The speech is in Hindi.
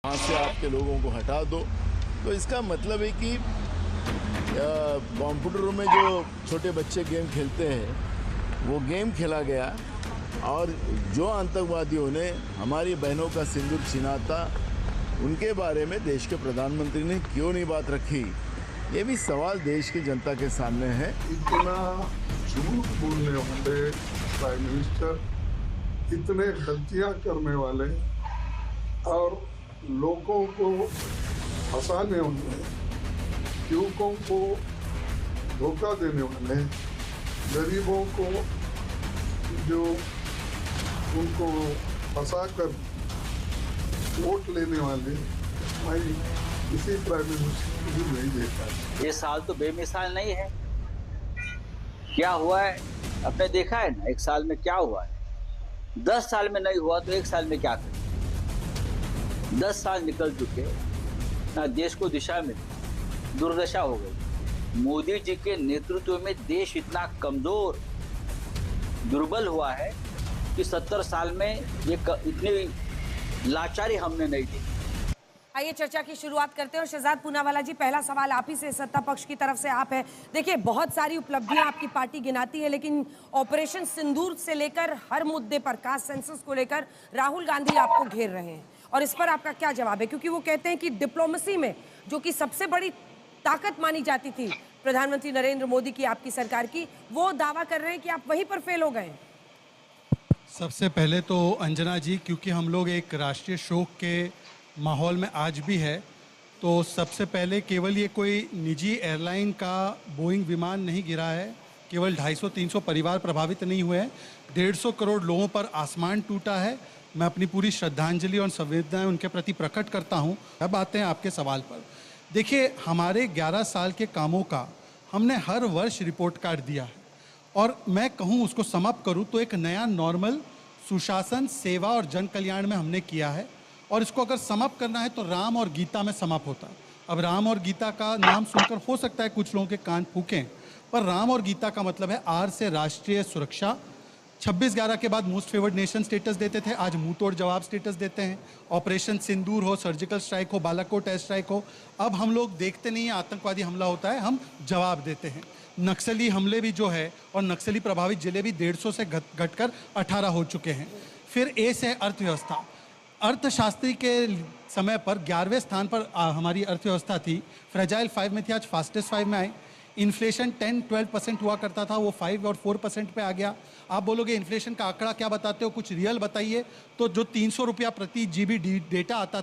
वहाँ से आपके लोगों को हटा दो। तो इसका मतलब है कि कंप्यूटरों में जो छोटे बच्चे गेम खेलते हैं वो गेम खेला गया, और जो आतंकवादियों ने हमारी बहनों का सिंदूर छीना था उनके बारे में देश के प्रधानमंत्री ने क्यों नहीं बात रखी, ये भी सवाल देश की जनता के सामने है। इतना झूठ बोलने वाले प्राइम मिनिस्टर, इतने गलतियां करने वाले और लोगों को फंसाने वाले, युवकों को धोखा देने वाले, गरीबों को जो उनको फंसा कर वोट लेने वाले, मैं किसी प्राइम मिनिस्टर को भी नहीं देखा। ये साल तो बेमिसाल नहीं है। क्या हुआ है आपने देखा है ना, एक साल में क्या हुआ है। 10 साल में नहीं हुआ तो एक साल में क्या करें। 10 साल निकल चुके ना, देश को दिशा मिली, दुर्दशा हो गई। मोदी जी के नेतृत्व में देश इतना कमजोर, दुर्बल हुआ है कि 70 साल में ये इतनी लाचारी हमने नहीं देखी। आइए चर्चा की शुरुआत करते हैं। और शहजाद पूनावाला जी, पहला सवाल आप ही से, सत्ता पक्ष की तरफ से आप है। देखिए, बहुत सारी उपलब्धियां आपकी पार्टी गिनाती है, लेकिन ऑपरेशन सिंदूर से लेकर हर मुद्दे पर, कास्ट सेंसस को लेकर राहुल गांधी आपको घेर रहे हैं, और इस पर आपका क्या जवाब है? क्योंकि वो कहते हैं कि डिप्लोमेसी में, जो कि सबसे बड़ी ताकत मानी जाती थी प्रधानमंत्री नरेंद्र मोदी की, आपकी सरकार की, वो दावा कर रहे हैं कि आप वहीं पर फेल हो गए। सबसे पहले तो अंजना जी, क्योंकि हम लोग एक राष्ट्रीय शोक के माहौल में आज भी है, तो सबसे पहले केवल ये कोई निजी एयरलाइन का बोइंग विमान नहीं गिरा है, केवल 250-300 परिवार प्रभावित नहीं हुए हैं, 150 करोड़ लोगों पर आसमान टूटा है। मैं अपनी पूरी श्रद्धांजलि और संवेदनाएं उनके प्रति प्रकट करता हूं। अब आते हैं आपके सवाल पर। देखिए, हमारे 11 साल के कामों का हमने हर वर्ष रिपोर्ट कार्ड दिया है, और मैं कहूँ उसको समाप्त करूँ तो एक नया नॉर्मल सुशासन, सेवा और जन कल्याण में हमने किया है। और इसको अगर समाप्त करना है तो राम और गीता में समाप्त होता है। अब राम और गीता का नाम सुनकर हो सकता है कुछ लोगों के कान फूकें, पर राम और गीता का मतलब है आर से राष्ट्रीय सुरक्षा। 26/11 के बाद मोस्ट फेवर्ड नेशन स्टेटस देते थे, आज मुंह तोड़ जवाब स्टेटस देते हैं। ऑपरेशन सिंदूर हो, सर्जिकल स्ट्राइक हो, बालाकोट एयर स्ट्राइक हो, अब हम लोग देखते नहीं है आतंकवादी हमला होता है, हम जवाब देते हैं। नक्सली हमले भी जो है, और नक्सली प्रभावित जिले भी 150 से घटकर 18 हो चुके हैं। फिर ए से अर्थव्यवस्था। अर्थशास्त्री के समय पर 11वें स्थान पर हमारी अर्थव्यवस्था थी, फ्रेजाइल 5 में थी, आज फास्टेस्ट 5 में आए। इन्फ्लेशन 10-12% हुआ करता था, वो 5 और 4% पे आ गया। आप बोलोगे इन्फ्लेशन का आंकड़ा क्या बताते हो, कुछ रियल बताइए। तो जो 300 रुपया प्रति GB डेटा आता था,